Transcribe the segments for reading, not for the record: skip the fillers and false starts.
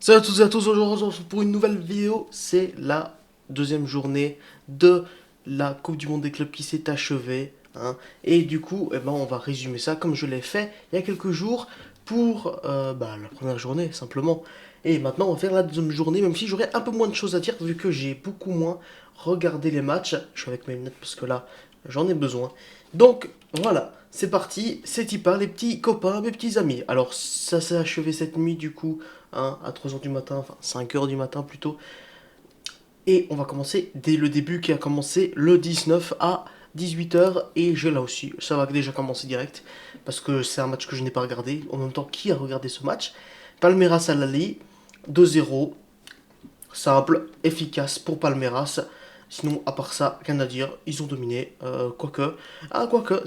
Salut à tous et à tous, aujourd'hui on se retrouve pour une nouvelle vidéo. C'est la deuxième journée de la Coupe du Monde des clubs qui s'est achevée, hein. Et du coup, on va résumer ça comme je l'ai fait il y a quelques jours pour la première journée simplement. Et maintenant on va faire la deuxième journée, même si j'aurai un peu moins de choses à dire vu que j'ai beaucoup moins regardé les matchs. Je suis avec mes lunettes parce que là j'en ai besoin. Donc voilà, c'est parti, c'est y part les petits copains, mes petits amis. Alors ça s'est achevé cette nuit du coup, hein, à 3 heures du matin, enfin 5 heures du matin plutôt. Et on va commencer dès le début qui a commencé le 19 à 18 heures. Et je là aussi, ça va déjà commencer direct. Parce que c'est un match que je n'ai pas regardé. En même temps, qui a regardé ce match? Palmeiras à Lali, 2-0. Simple, efficace pour Palmeiras. Sinon, à part ça, rien à dire, ils ont dominé. Quoique,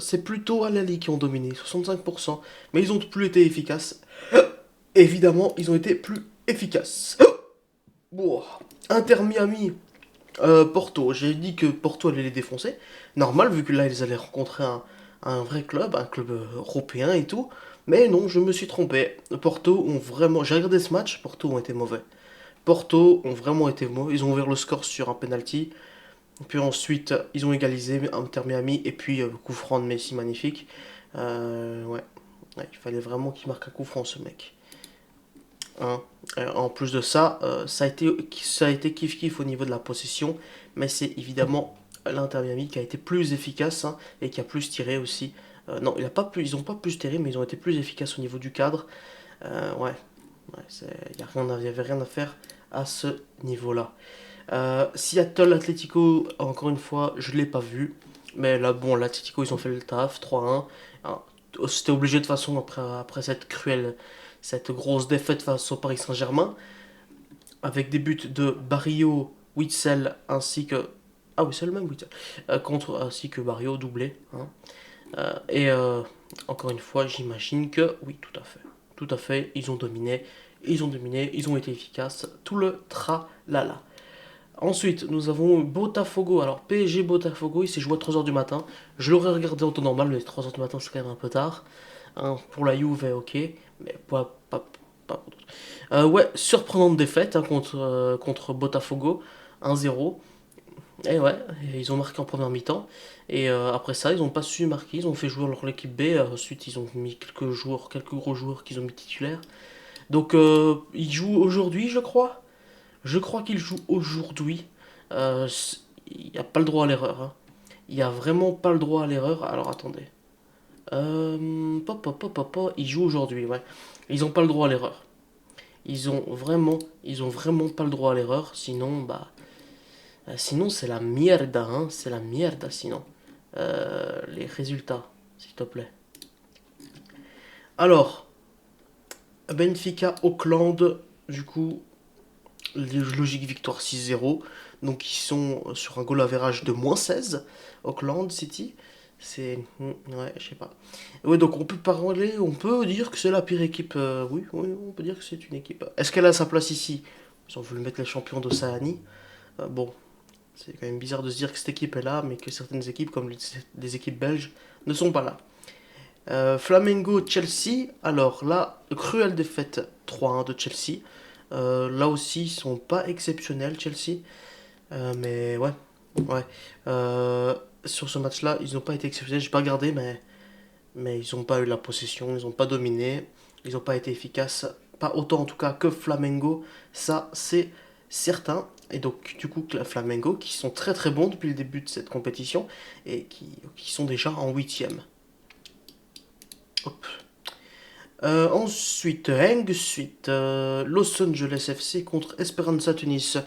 c'est plutôt Al-Ahly qui ont dominé, 65%. Mais ils ont plus été efficaces. Évidemment, ils ont été plus efficaces. Bon, Inter Miami, Porto. J'ai dit que Porto allait les défoncer. Normal, vu que là, ils allaient rencontrer un vrai club, un club européen et tout. Mais non, je me suis trompé. Porto ont vraiment. J'ai regardé ce match, Porto ont été mauvais. Porto ont vraiment été mauvais. Ils ont ouvert le score sur un penalty. Puis ensuite, ils ont égalisé Inter Miami. Et puis, coup franc de Messi magnifique. Ouais. Ouais, il fallait vraiment qu'il marque un coup franc, ce mec. Hein. En plus de ça, ça a été kiff-kiff au niveau de la possession. Mais c'est évidemment l'Inter Miami qui a été plus efficace, hein, et qui a plus tiré aussi. Non, ils n'ont pas plus tiré, mais ils ont été plus efficaces au niveau du cadre. Ouais, ouais, il y avait rien à faire à ce niveau-là. Seattle Atletico, encore une fois, je ne l'ai pas vu. Mais là, bon, l'Atletico, ils ont fait le taf, 3-1. Hein, c'était obligé de toute façon après cette grosse défaite face au Paris Saint-Germain. Avec des buts de Barrio, Witzel ainsi que. Ah oui, c'est le même Witzel. Ainsi que Barrio, doublé, hein. Et encore une fois, j'imagine que. Oui, tout à fait. Tout à fait, ils ont dominé. Ils ont dominé, ils ont été efficaces. Tout le tralala. Ensuite, nous avons Botafogo. Alors, PSG Botafogo, il s'est joué à 3 heures du matin. Je l'aurais regardé en temps normal, mais 3 heures du matin, c'est quand même un peu tard. Hein, pour la Juve, ok. Mais pas pour d'autres. Ouais, surprenante défaite, hein, contre Botafogo. 1-0. Et ouais, et ils ont marqué en première mi-temps. Et après ça, ils n'ont pas su marquer. Ils ont fait jouer leur équipe B. Ensuite, ils ont mis quelques gros joueurs qu'ils ont mis titulaires. Donc, ils jouent aujourd'hui, je crois. Je crois qu'il joue aujourd'hui. Euh, il n'y a pas le droit à l'erreur, hein. Il n'y a vraiment pas le droit à l'erreur. Alors attendez. Il joue aujourd'hui, ouais. Ils n'ont pas le droit à l'erreur. Ils ont vraiment pas le droit à l'erreur. Sinon c'est la mierda, hein. C'est la mierda, sinon. Les résultats, s'il te plaît. Alors, Benfica, Auckland, du coup, logique victoire 6-0. Donc ils sont sur un goal average de -16. Auckland City. Ouais, je sais pas. Ouais, donc on peut dire que c'est la pire équipe. Oui, oui, on peut dire que c'est une équipe. Est-ce qu'elle a sa place ici? Ils ont voulu mettre les champions d'Océanie. Bon, c'est quand même bizarre de se dire que cette équipe est là, mais que certaines équipes, comme les équipes belges, ne sont pas là. Flamengo-Chelsea. Alors là, cruelle défaite 3-1 de Chelsea. Là aussi, ils sont pas exceptionnels, Chelsea. Mais ouais, ouais. Sur ce match-là, ils n'ont pas été exceptionnels. J'ai pas regardé, mais ils n'ont pas eu la possession, ils n'ont pas dominé, ils n'ont pas été efficaces. Pas autant en tout cas que Flamengo, ça c'est certain. Et donc du coup Flamengo qui sont très très bons depuis le début de cette compétition et qui sont déjà en huitième. Hop. Ensuite, Los Angeles FC contre Esperanza Tunis.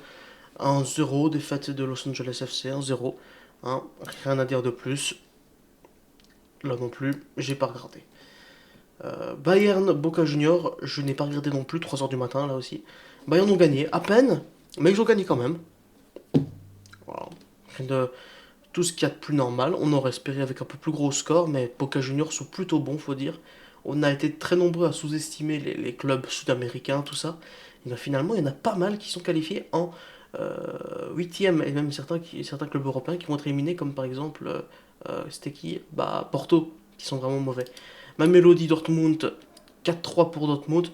1-0, défaite de Los Angeles FC, 1-0. Hein, rien à dire de plus. Là non plus, j'ai pas regardé. Bayern Boca Junior, je n'ai pas regardé non plus, 3 heures du matin là aussi. Bayern ont gagné, à peine, mais ils ont gagné quand même. Voilà. Rien de tout ce qu'il y a de plus normal. On aurait espéré avec un peu plus gros score, mais Boca Juniors sont plutôt bons, faut dire. On a été très nombreux à sous-estimer les clubs sud-américains, tout ça. Et bien finalement, il y en a pas mal qui sont qualifiés en huitième, et même certains clubs européens qui vont être éliminés, comme par exemple, c'était qui? Bah, Porto, qui sont vraiment mauvais. Mamelodi Dortmund, 4-3 pour Dortmund.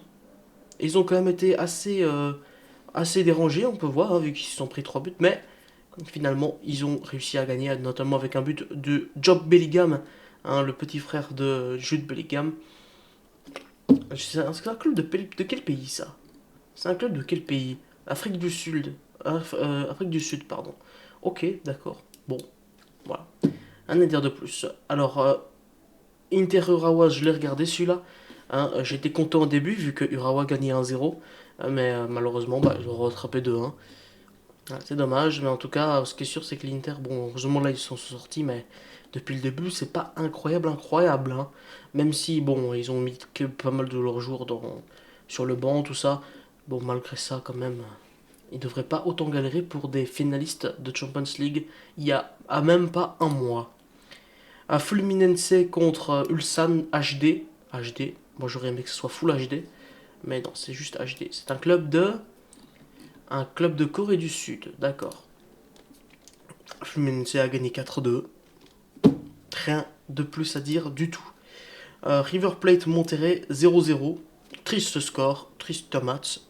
Ils ont quand même été assez dérangés, on peut voir, hein, vu qu'ils se sont pris 3 buts, mais finalement, ils ont réussi à gagner, notamment avec un but de Job Bellingham, hein, le petit frère de Jude Bellingham. C'est un club de quel pays ça? C'est un club de quel pays? Afrique du Sud. Afrique du Sud, pardon. Ok, d'accord. Bon, voilà. Un à dire de plus. Alors, Inter Urawa, je l'ai regardé celui-là. Hein, j'étais content au début vu que Urawa gagnait 1-0. Mais malheureusement, bah, ils ont rattrapé 2-1. Ah, c'est dommage, mais en tout cas, ce qui est sûr, c'est que l'Inter, bon, heureusement là, ils sont sortis, mais depuis le début, c'est pas incroyable, incroyable, hein. Même si, bon, ils ont mis pas mal de leurs jours sur le banc, tout ça. Bon, malgré ça, quand même, ils devraient pas autant galérer pour des finalistes de Champions League il y a même pas un mois. À Fluminense contre Ulsan HD. HD, moi j'aurais aimé que ce soit Full HD, mais non, c'est juste HD. C'est un club de Corée du Sud, d'accord. Fluminense a gagné 4-2. Rien de plus à dire du tout. River Plate Monterrey 0-0. Triste score, triste match,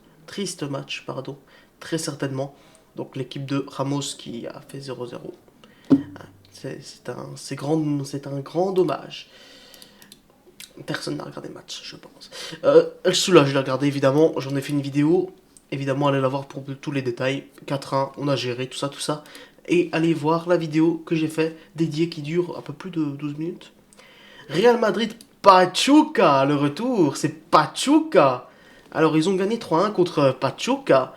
pardon, très certainement. Donc l'équipe de Ramos qui a fait 0-0. C'est un grand dommage. Personne n'a regardé le match, je pense. Celui-là, je l'ai regardé évidemment. J'en ai fait une vidéo. Évidemment, allez la voir pour tous les détails. 4-1, on a géré tout ça, tout ça. Et allez voir la vidéo que j'ai fait dédiée qui dure un peu plus de 12 minutes. Real Madrid Pachuca, le retour, c'est Pachuca. Alors ils ont gagné 3-1 contre Pachuca.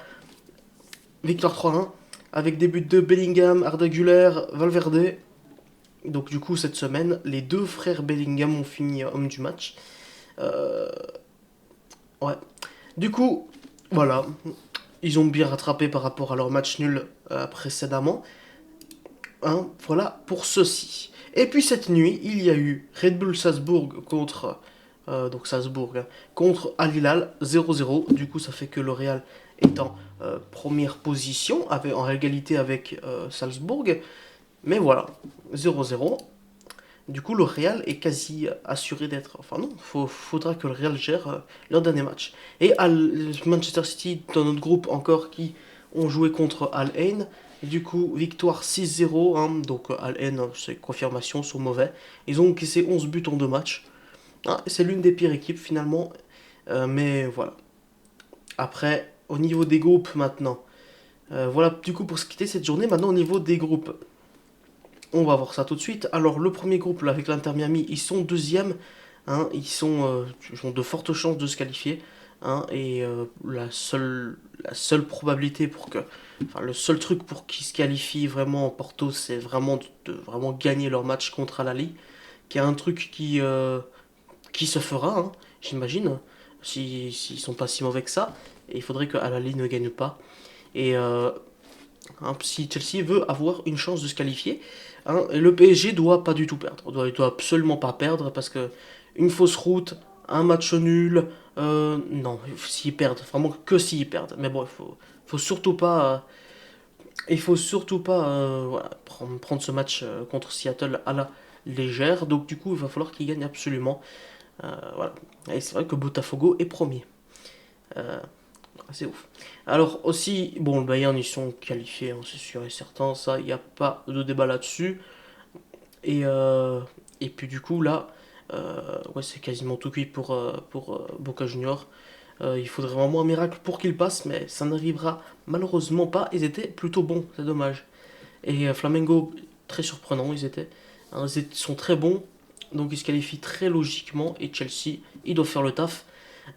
Victoire 3-1 avec des buts de Bellingham, Arda Güler, Valverde. Donc du coup cette semaine, les deux frères Bellingham ont fini homme du match. Euh, ouais. Du coup, voilà. Ils ont bien rattrapé par rapport à leur match nul précédemment. Hein, voilà pour ceci. Et puis cette nuit, il y a eu Red Bull Salzbourg contre donc Salzbourg hein, contre Al Hilal 0-0. Du coup, ça fait que le Real est en première position en égalité avec Salzbourg. Mais voilà, 0-0. Du coup, le Real est quasi assuré d'être. Enfin, non, faudra que le Real gère leur dernier match. Et Manchester City, dans notre groupe encore, qui ont joué contre Al Ain. Du coup, victoire 6-0. Hein, donc, Al Ain, c'est confirmation, sont mauvais. Ils ont encaissé 11 buts en 2 matchs. Ah, c'est l'une des pires équipes finalement. Mais voilà. Après, au niveau des groupes maintenant. Voilà, du coup, pour se quitter cette journée, maintenant au niveau des groupes. On va voir ça tout de suite. Alors, le premier groupe, là, avec l'Inter Miami, ils sont deuxième. Hein, ils ont de fortes chances de se qualifier. Hein, et la seule probabilité pour que. Enfin, le seul truc pour qu'ils se qualifient vraiment en Porto, c'est vraiment de vraiment gagner leur match contre Al-Ahly. Qui est un truc qui se fera, hein, j'imagine. S'ils sont pas si mauvais que ça. Et il faudrait que Al-Ahly ne gagne pas. Et hein, si Chelsea veut avoir une chance de se qualifier, hein, le PSG doit pas du tout perdre. Il doit absolument pas perdre parce que une fausse route, un match nul, non, s'ils perdent, vraiment que s'ils perdent. Mais bon, faut surtout pas, voilà, prendre ce match contre Seattle à la légère. Donc du coup, il va falloir qu'ils gagnent absolument. Voilà. Et c'est vrai que Botafogo est premier. Euh, c'est ouf. Alors aussi, bon, le Bayern, ils sont qualifiés, hein, c'est sûr et certain, ça, il n'y a pas de débat là-dessus. Et puis du coup, là, ouais, c'est quasiment tout cuit pour Boca Junior. Il faudrait vraiment un miracle pour qu'ils passent, mais ça n'arrivera malheureusement pas. Ils étaient plutôt bons, c'est dommage. Et Flamengo, très surprenant, ils étaient. Hein, ils sont très bons, donc ils se qualifient très logiquement. Et Chelsea, ils doivent faire le taf.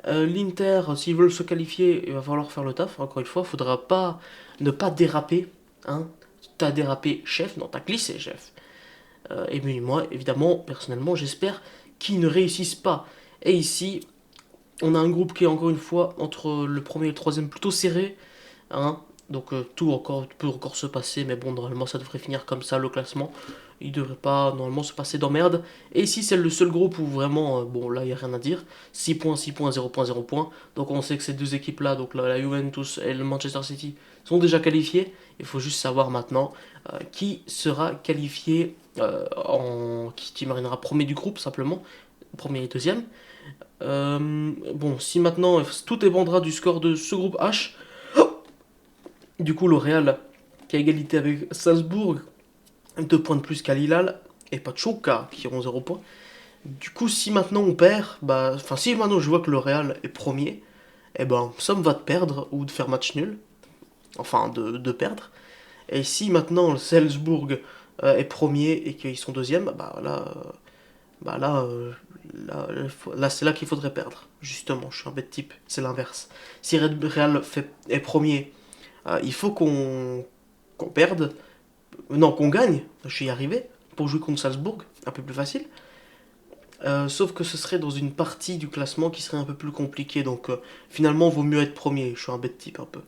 L'Inter, s'ils veulent se qualifier, il va falloir faire le taf. Encore une fois, il ne faudra pas ne pas déraper. Hein. T'as dérapé, chef. Non, t'as glissé, chef. Et puis moi, évidemment, personnellement, j'espère qu'ils ne réussissent pas. Et ici, on a un groupe qui est encore une fois entre le premier et le troisième plutôt serré. Hein. Donc tout peut encore se passer, mais bon, normalement ça devrait finir comme ça le classement. Il devrait pas normalement se passer d'emmerde. Et ici c'est le seul groupe où vraiment, bon là il n'y a rien à dire. 6 points, 6 points, 0 points, 0 points. Donc on sait que ces deux équipes là, donc la Juventus et le Manchester City, sont déjà qualifiés. Il faut juste savoir maintenant qui sera qualifié, qui marinera premier du groupe simplement, premier et deuxième. Bon, si maintenant tout dépendra du score de ce groupe H, du coup le Real qui a égalité avec Salzbourg, 2 points de plus qu'Al Hilal, et Pachuca qui ont 0 points. Du coup, si maintenant on perd, bah, enfin, si maintenant je vois que le Real est premier, eh ben, ça me va de perdre ou de faire match nul, enfin de perdre. Et si maintenant le Salzbourg est premier et qu'ils sont deuxième, bah là, là c'est là qu'il faudrait perdre. Justement, je suis un bête type, c'est l'inverse. Si Real est premier, il faut qu'on perde, non, qu'on gagne, je suis y arrivé, pour jouer contre Salzbourg, un peu plus facile. Sauf que ce serait dans une partie du classement qui serait un peu plus compliquée, donc finalement, vaut mieux être premier. Je suis un bête type un peu.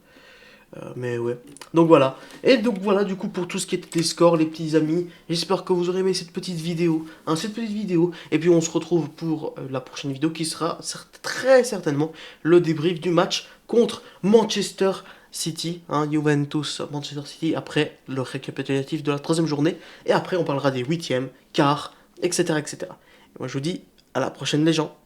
Mais ouais. Donc voilà. Et donc voilà, du coup, pour tout ce qui était des scores, les petits amis, j'espère que vous aurez aimé cette petite vidéo. Hein, cette petite vidéo. Et puis on se retrouve pour la prochaine vidéo qui sera très certainement le débrief du match contre Manchester City. Hein, Juventus, Manchester City, après le récapitulatif de la troisième journée. Et après, on parlera des huitièmes, quarts, etc. etc. Et moi, je vous dis à la prochaine, les gens.